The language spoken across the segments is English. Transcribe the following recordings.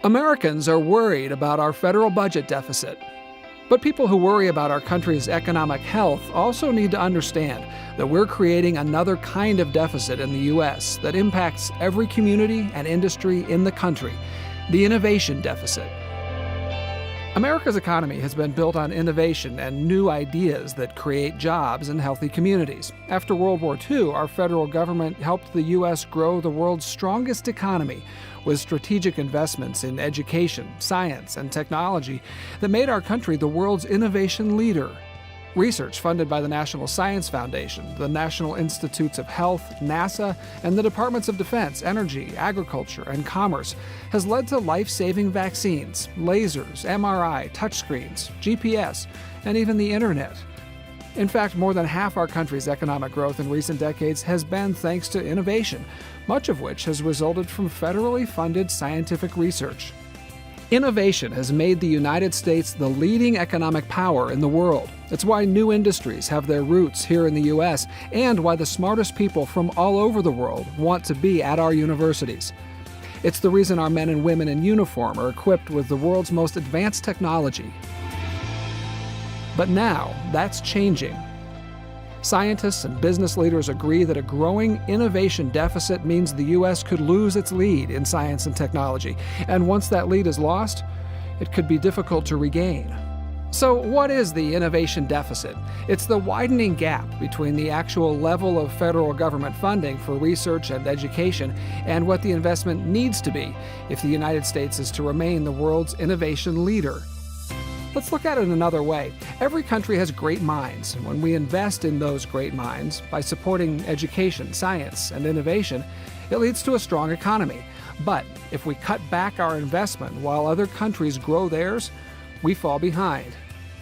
Americans are worried about our federal budget deficit. But people who worry about our country's economic health also need to understand that we're creating another kind of deficit in the U.S. that impacts every community and industry in the country, the innovation deficit. America's economy has been built on innovation and new ideas that create jobs and healthy communities. After World War II, our federal government helped the U.S. grow the world's strongest economy with strategic investments in education, science, and technology that made our country the world's innovation leader. Research funded by the National Science Foundation, the National Institutes of Health, NASA, and the Departments of Defense, Energy, Agriculture, and Commerce has led to life-saving vaccines, lasers, MRI, touchscreens, GPS, and even the Internet. In fact, more than half our country's economic growth in recent decades has been thanks to innovation, much of which has resulted from federally funded scientific research. Innovation has made the United States the leading economic power in the world. It's why new industries have their roots here in the U.S. and why the smartest people from all over the world want to be at our universities. It's the reason our men and women in uniform are equipped with the world's most advanced technology. But now, that's changing. Scientists and business leaders agree that a growing innovation deficit means the U.S. could lose its lead in science and technology, and once that lead is lost, it could be difficult to regain. So what is the innovation deficit? It's the widening gap between the actual level of federal government funding for research and education and what the investment needs to be if the United States is to remain the world's innovation leader. Let's look at it another way. Every country has great minds, and when we invest in those great minds by supporting education, science, and innovation, it leads to a strong economy. But if we cut back our investment while other countries grow theirs, we fall behind.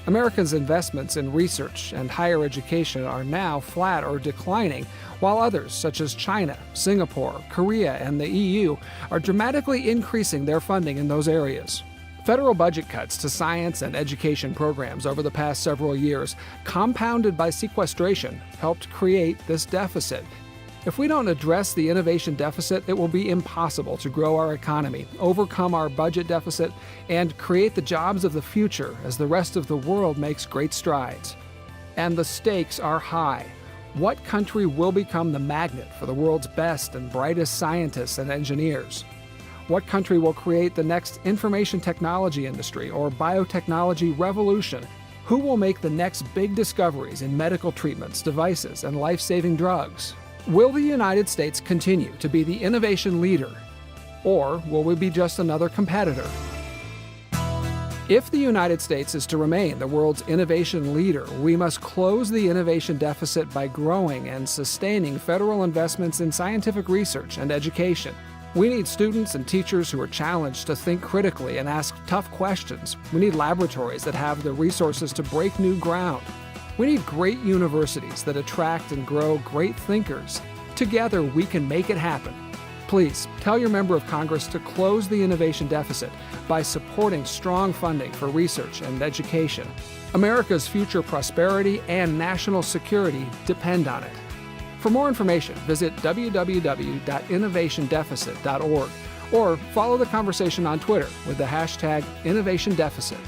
Americans' investments in research and higher education are now flat or declining, while others, such as China, Singapore, Korea, and the EU, are dramatically increasing their funding in those areas. Federal budget cuts to science and education programs over the past several years, compounded by sequestration, helped create this deficit. If we don't address the innovation deficit, it will be impossible to grow our economy, overcome our budget deficit, and create the jobs of the future as the rest of the world makes great strides. And the stakes are high. What country will become the magnet for the world's best and brightest scientists and engineers? What country will create the next information technology industry or biotechnology revolution? Who will make the next big discoveries in medical treatments, devices, and life-saving drugs? Will the United States continue to be the innovation leader, or will we be just another competitor? If the United States is to remain the world's innovation leader, we must close the innovation deficit by growing and sustaining federal investments in scientific research and education. We need students and teachers who are challenged to think critically and ask tough questions. We need laboratories that have the resources to break new ground. We need great universities that attract and grow great thinkers. Together, we can make it happen. Please tell your member of Congress to close the innovation deficit by supporting strong funding for research and education. America's future prosperity and national security depend on it. For more information, visit www.innovationdeficit.org or follow the conversation on Twitter with the hashtag InnovationDeficit.